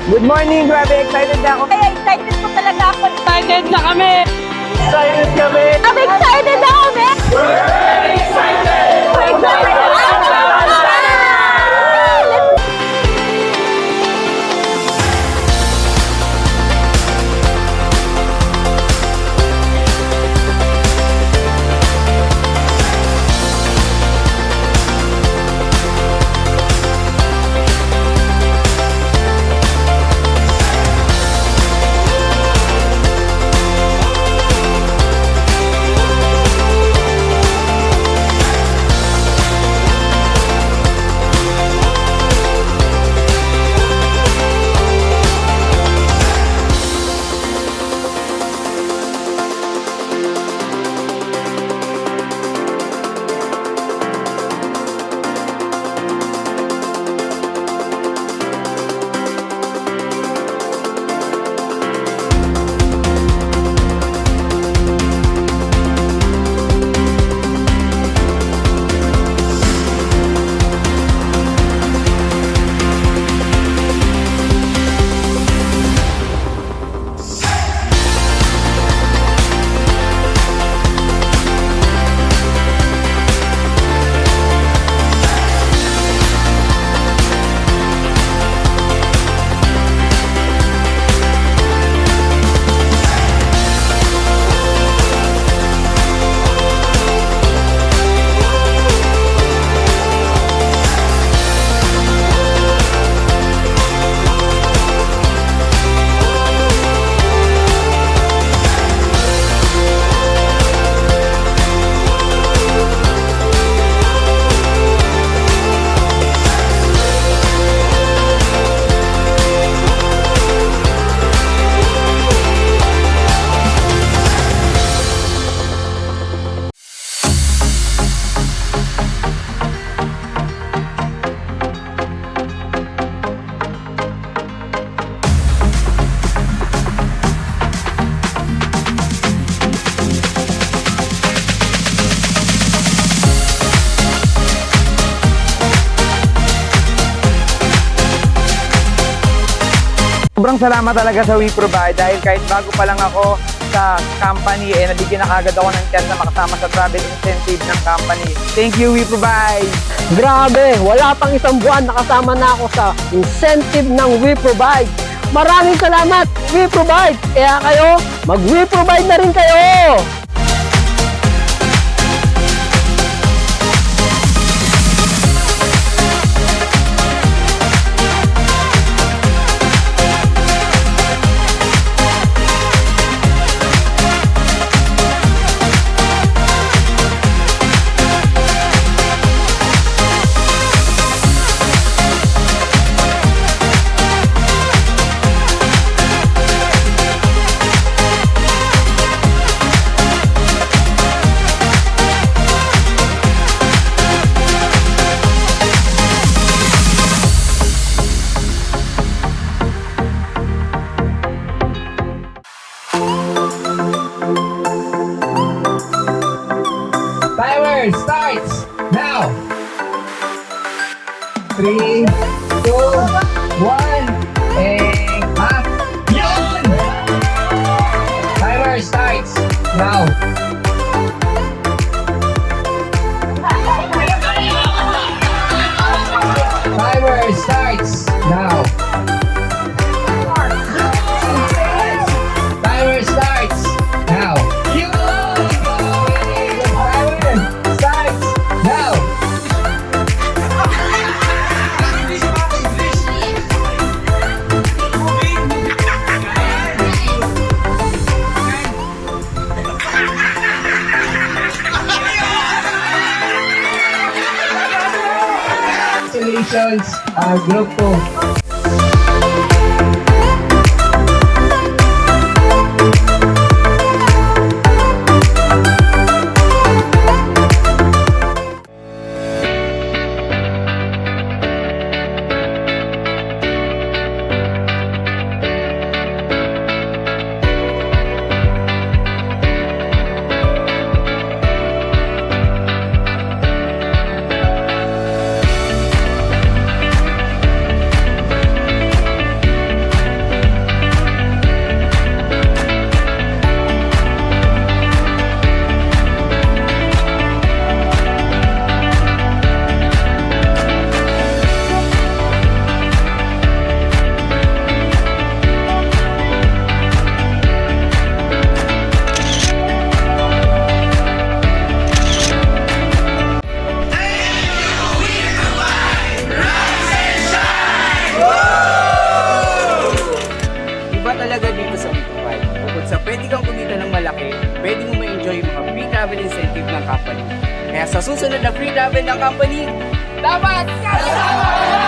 Good morning, grabe excited na ako. Kaya excited po talaga ako. Excited na kami! Excited kami. I'm excited na kami! We're excited! We're excited! Sobrang salamat talaga sa We Provide dahil kahit bago pa lang ako sa company, nabigyan na kagad ako ng chance na makasama sa travel incentive ng company. Thank you, We Provide! Grabe! Wala pang isang buwan nakasama na ako sa incentive ng We Provide. Maraming salamat, We Provide! Kaya kayo, mag-We Provide na rin kayo! Timer starts now! 3, 2, 1, and half! Yun! Timer starts now! Timer starts now! Timer starts now! Congratulations, Group 2. susunod na free travel ng company, dapat kasama!